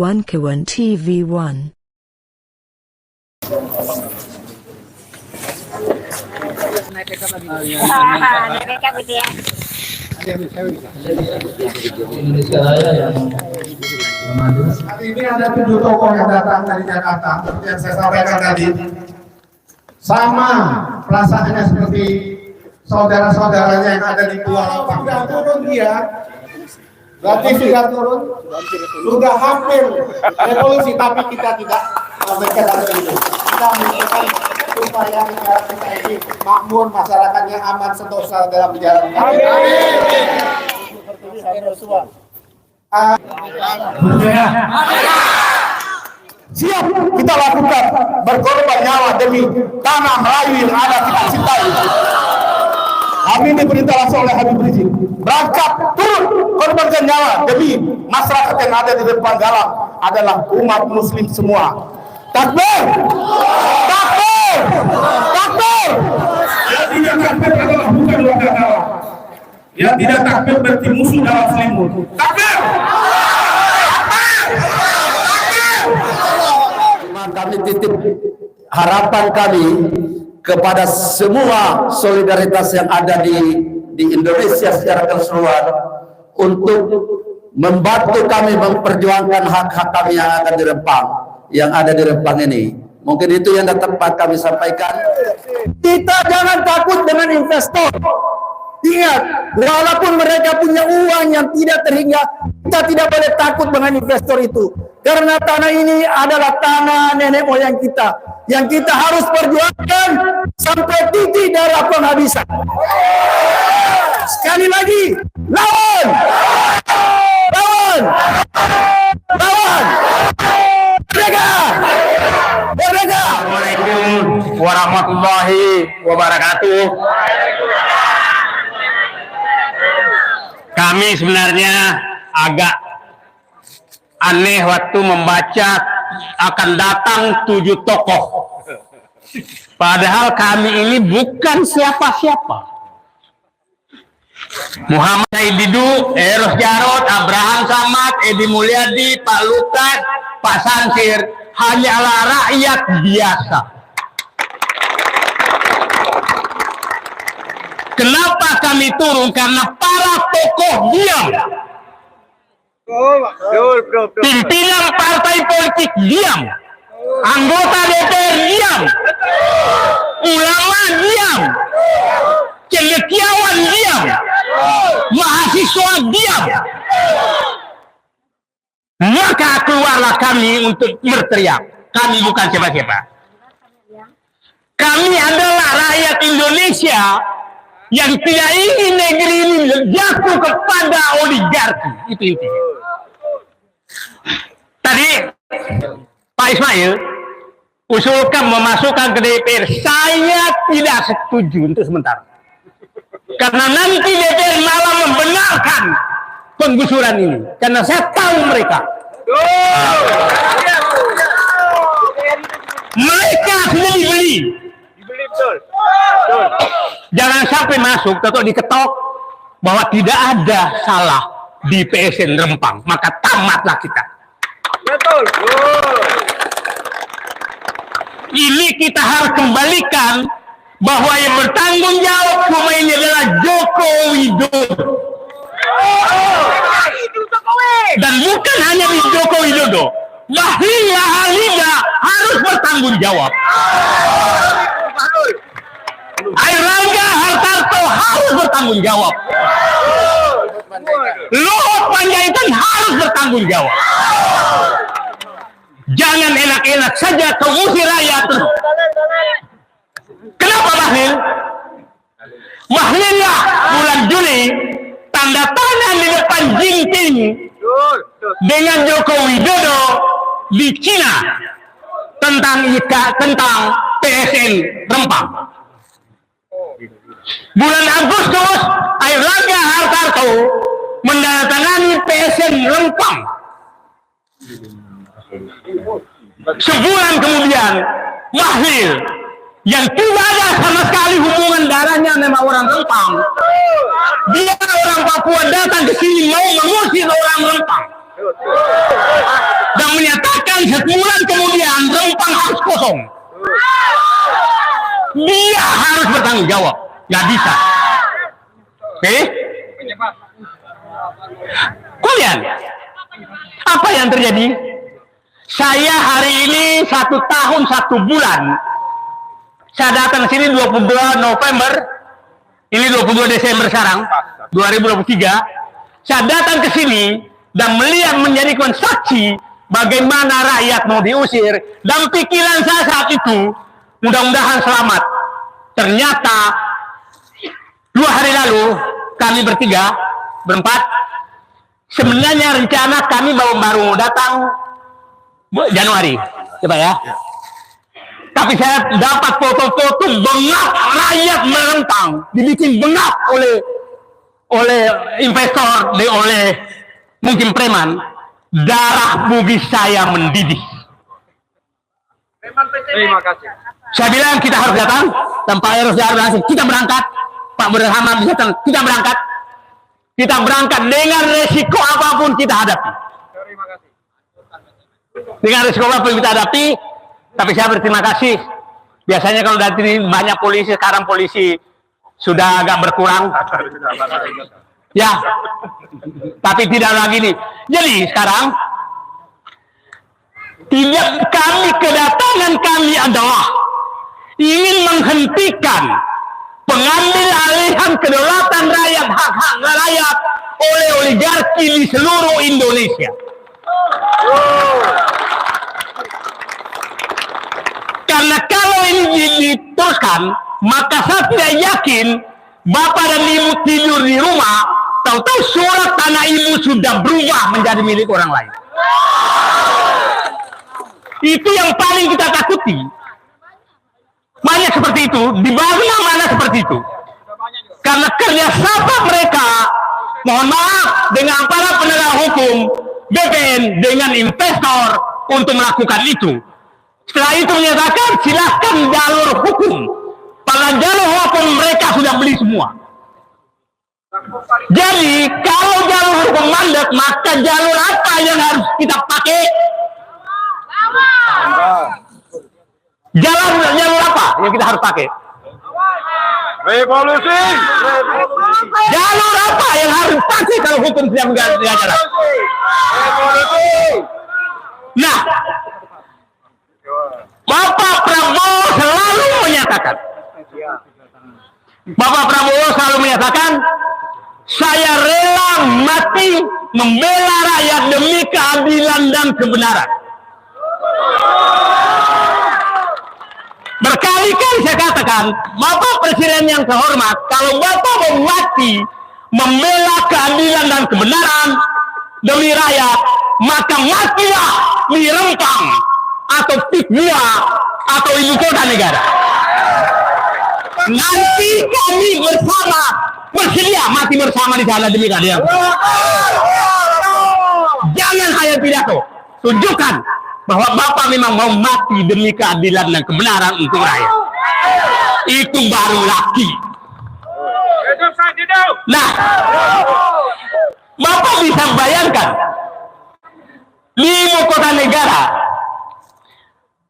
Wankawan TV1. Hari ini ada 7 tokoh yang datang dari Jakarta, seperti yang saya sampaikan tadi. Sama perasaannya seperti saudara-saudaranya yang ada di Kuala Lumpur. Sudah turun dia, berarti sudah turun, sudah hampir revolusi, tapi kita tidak memberikan itu. Kita menginginkan supaya negara kita ini makmur, masyarakatnya aman, sentosa dalam berjalan. Siap kita lakukan, berkorban nyawa demi tanah Melayu yang ada kita cintai. Kami diperintah langsung oleh Habib Rizik, berangkat turun korbankan nyawa demi masyarakat yang ada di depan galang adalah umat muslim semua. Takbir! Takbir! Takbir! Yang tidak takbir adalah bukan warga galang. Yang tidak takbir berarti musuh dalam selimut. Takbir! Kami titip harapan kami kepada semua solidaritas yang ada di Indonesia secara keseluruhan untuk membantu kami memperjuangkan hak-hak kami yang akan di Rempang, yang ada di Rempang ini. Mungkin itu yang tepat kami sampaikan. Kita jangan takut dengan investor. Ingat, walaupun mereka punya uang yang tidak terhingga, kita tidak boleh takut dengan investor itu. Karena tanah ini adalah tanah nenek moyang kita, yang kita harus perjuangkan sampai titik darah penghabisan. Sekali lagi, lawan! Lawan! Lawan! Merdeka! Merdeka! Assalamualaikum warahmatullahi wabarakatuh. Kami sebenarnya agak aneh waktu membaca akan datang 7 tokoh. Padahal kami ini bukan siapa-siapa. Muhammad Said Didu, Eros Jarot, Abraham Samad, Edi Mulyadi, Pak Lukas, Pak Sansir hanyalah rakyat biasa. Kenapa kami turun? Karena para tokoh diam. Pimpinan partai politik diam. Anggota DPR diam. Ulama diam. Cendekiawan diam. Mahasiswa diam. Maka keluarlah kami untuk berteriak. Kami bukan siapa-siapa. Kami adalah rakyat Indonesia yang tidak ingin negeri ini jatuh kepada oligarki. Itu intinya. Tadi Pak Ismail usulkan memasukkan ke DPR. Saya tidak setuju untuk sementara. Karena nanti DPR malah membenarkan penggusuran ini. Karena saya tahu mereka. Mereka sudah dibeli. Jangan sampai masuk, tetap diketok bahwa tidak ada salah di PSN Rempang, maka tamatlah kita. Betul. Ini kita harus kembalikan bahwa yang bertanggung jawab semua ini adalah Joko Widodo. Dan bukan hanya Joko Widodo, Bahlil Lahadalia harus bertanggung jawab. Airlangga Hartarto harus bertanggung jawab. Luhut Panjaitan harus bertanggung jawab. Jangan enak-enak saja kau usir rakyat. Kenapa Bahlil? Bahlil ya bulan Juli tanda tangan di depan Jinping dengan Joko Widodo di Cina tentang PSN Rempang. Bulan Agustus, Airlangga Hartarto menandatangani PSN Rempang. Sebulan kemudian, Bahlil yang tidak ada sama sekali hubungan darahnya sama orang Rempang, dia orang Papua datang ke sini mau mengusir orang Rempang dan jawab. Nggak bisa. Oke? Kemudian, apa yang terjadi? Saya hari ini 1 tahun 1 bulan. Saya datang ke sini 22 November. Ini 22 Desember sekarang, 2023. Saya datang ke sini dan melihat menjadikan saksi bagaimana rakyat mau diusir. Dan pikiran saya saat itu, mudah-mudahan selamat. Ternyata 2 hari lalu kami berempat, sebenarnya rencana kami baru datang Januari, coba ya. Tapi saya dapat foto-foto bengap rakyat merentang, dibikin bengap oleh investor, oleh mungkin preman. Darah bugis saya mendidih. Terima kasih. Saya bilang kita harus datang, tanpa harus datang, kita berangkat. Pak Berhamam datang, kita berangkat. Kita berangkat dengan resiko apapun kita hadapi. Terima kasih. Dengan resiko apapun kita hadapi, tapi saya berterima kasih. Biasanya kalau dari banyak polisi, sekarang polisi sudah agak berkurang. Ya, tapi tidak lagi nih. Jadi sekarang, kedatangan kami adalah ingin menghentikan pengambil alihan kedaulatan rakyat, hak-hak rakyat oleh oligarki di seluruh Indonesia. Karena kalau ini diteruskan, maka saya tidak yakin bapak dan ibu tidur di rumah, tahu-tahu surat tanah ibu sudah berubah menjadi milik orang lain. Itu yang paling kita takuti. Banyak seperti itu, di mana seperti itu. Karena kerjasama mereka, mohon maaf, dengan para penegak hukum, BPN, dengan investor untuk melakukan itu. Setelah itu menyatakan silahkan jalur hukum. Pada jalur hukum mereka sudah beli semua. Jadi kalau jalur hukum mandek, maka jalur apa yang harus kita pakai? Jalur apa yang kita harus pakai? Revolusi. Jalur apa yang harus pakai kalau hukum tidak jalan? Revolusi. Nah, Bapak Prabowo selalu menyatakan, saya rela mati membela rakyat demi keadilan dan kebenaran. Berkali-kali saya katakan, Bapak Presiden yang terhormat, kalau Bapak mau mati membela keadilan dan kebenaran demi rakyat, maka matilah di Rempang atau Pikmia atau ibu kota negara. Nanti kami bersama bersedia mati bersama di sana demi keadilan. Jangan hanya pidato, tunjukkan bahwa Bapak memang mau mati demi keadilan dan kebenaran untuk rakyat. Itu baru laki. Nah, Bapak bisa bayangkan di ibu kota negara,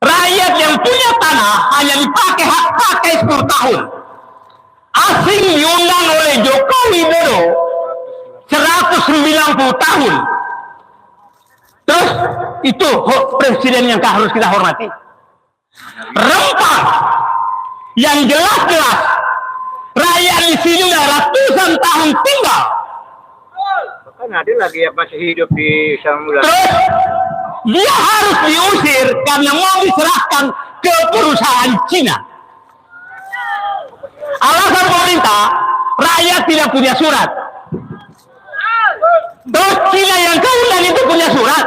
rakyat yang punya tanah hanya dipakai hak pakai 10 tahun. Asing diundang oleh Jokowi Widodo 190 tahun. Terus itu presiden yang harus kita hormati. Rempang yang jelas-jelas rakyat di sini udah ratusan tahun tinggal. Kan ada lagi yang masih hidup di Samudra. Terus dia harus diusir karena mau diserahkan ke perusahaan Cina. Alasan pemerintah, rakyat tidak punya surat. Terus Cina yang kemudian itu punya surat.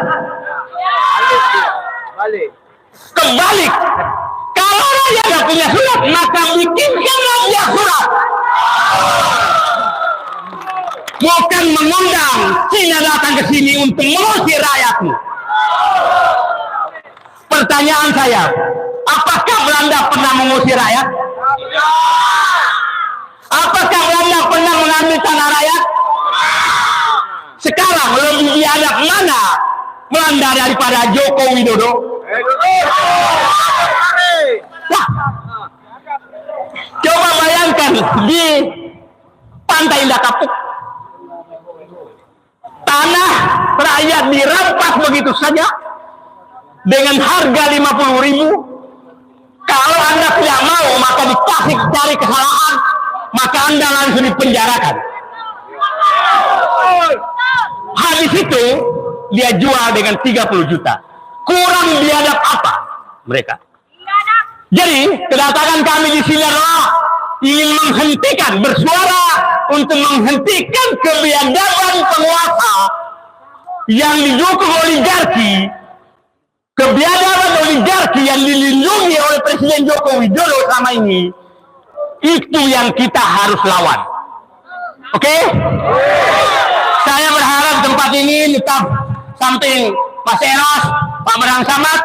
Balik. Kembali. Kalau rakyat tidak punya surat, maka bikinkanlah dia surat. Bukan mengundang Cina datang ke sini untuk mengusir rakyatmu. Pertanyaan saya, apakah Belanda pernah mengusir rakyat? Apakah Belanda pernah mengambil tanah rakyat? Sekarang lebih biadab mana Belanda daripada Joko Widodo? Wah, Coba bayangkan di Pantai Indah Kapuk, tanah rakyat dirampas begitu saja dengan harga 50.000. Kalau Anda tidak mau, maka dikasih cari kesalahan, maka Anda langsung dipenjarakan. Habis itu dia jual dengan 30 juta. Kurang biadab apa mereka? Jadi kedatangan kami di sini adalah ingin menghentikan, bersuara untuk menghentikan kebiadaban penguasa yang didukung oligarki, kebiadaban oligarki yang dilindungi oleh Presiden Joko Widodo selama ini. Itu yang kita harus lawan. Oke? Saya berharap tempat ini tetap samping Mas Eros, Pak Merang Samad,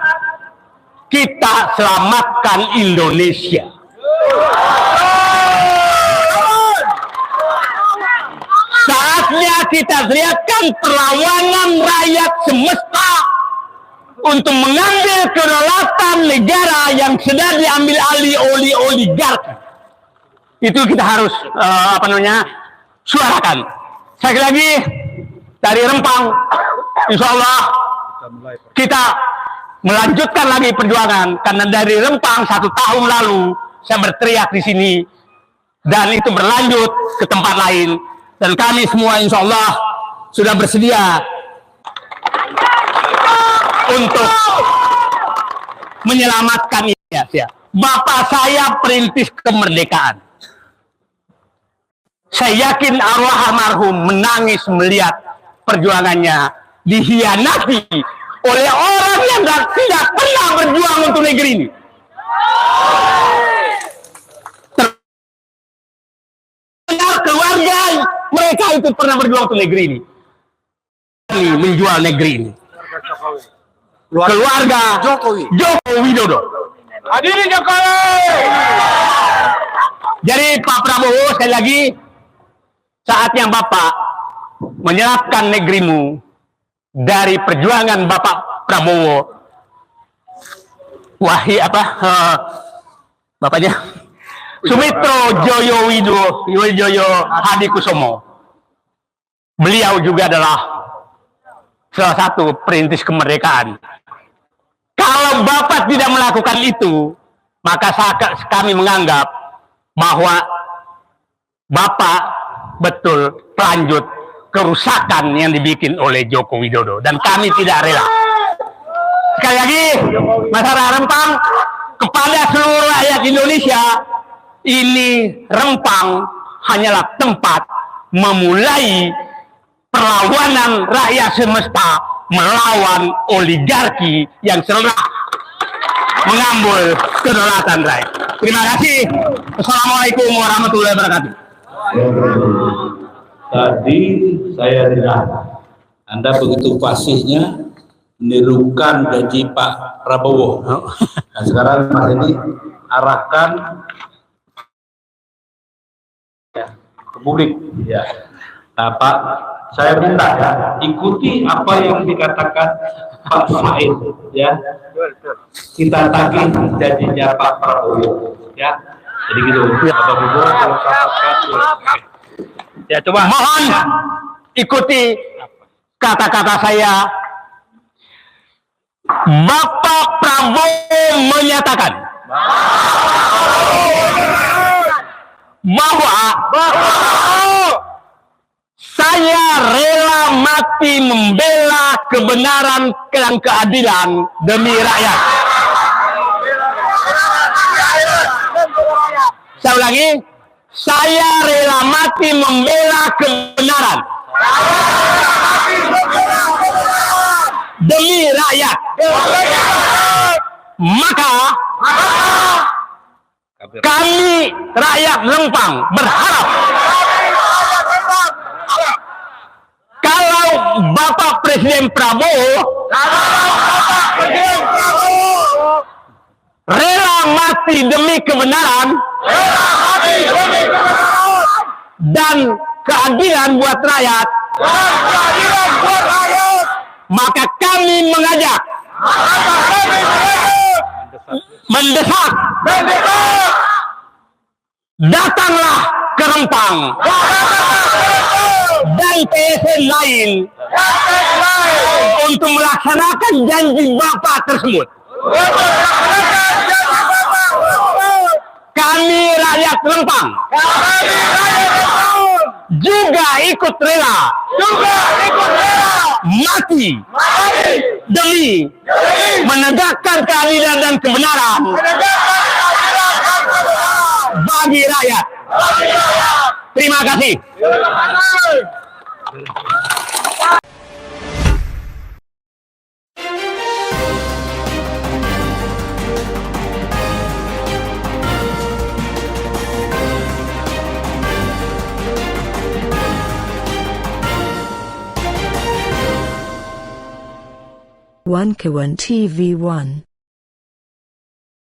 kita selamatkan Indonesia. Saatnya kita teriakkan perlawanan rakyat semesta untuk mengambil kedaulatan negara yang sedang diambil alih oleh oligarki. Itu kita harus suarakan. Sekali lagi dari Rempang, insya Allah kita melanjutkan lagi perjuangan, karena dari Rempang 1 tahun lalu saya berteriak di sini dan itu berlanjut ke tempat lain, dan kami semua insya Allah sudah bersedia untuk menyelamatkan Indonesia. Bapak saya perintis kemerdekaan. Saya yakin arwah almarhum menangis melihat perjuangannya dihianati oleh orang yang tidak pernah berjuang untuk negeri ini. Keluarga mereka itu pernah berjuang untuk negeri ini. Menjual negeri ini. Keluarga Joko Widodo. Hadirin Jokowi. Jadi Pak Prabowo, sekali lagi saatnya Bapak menyelamatkan negerimu dari perjuangan Bapak Prabowo. Bapaknya Sumitro Joyo Widodo Hadikusumo. Beliau juga adalah salah satu perintis kemerdekaan. Kalau Bapak tidak melakukan itu, maka kami menganggap bahwa Bapak betul pelanjut kerusakan yang dibikin oleh Joko Widodo, dan kami tidak rela. Sekali lagi, masyarakat Rempang, kepada seluruh rakyat Indonesia, ini Rempang hanyalah tempat memulai perlawanan rakyat semesta melawan oligarki yang telah mengambil kedaulatan rakyat. Terima kasih. Assalamualaikum warahmatullahi wabarakatuh. Tadi saya dengar Anda begitu fasihnya menirukan gaji Pak Prabowo. Nah, sekarang Mas ini arahkan ke publik. Ya. Nah, Pak, saya minta ya ikuti apa yang dikatakan Pak Said. Ya, kita tagih janjinya Pak Prabowo. Ya. Jadi gitu, Bapak Ibu, ya coba mohon ikuti kata-kata saya. Bapak Prabowo menyatakan bahwa saya rela mati membela kebenaran dan keadilan demi rakyat. Saya ulangi, saya rela mati membela kebenaran demi rakyat. Maka kami rakyat Rempang berharap kalau Bapak Presiden Prabowo rela mati demi kebenaran dan keadilan buat rakyat, maka kami mengajak, mendesak datanglah ke Rempang dan PSN lain untuk melaksanakan janji Bapak tersebut. Kami rakyat Rempang juga ikut rela mati demi menegakkan keadilan dan kebenaran bagi rakyat. Terima kasih. One Kawan TV 1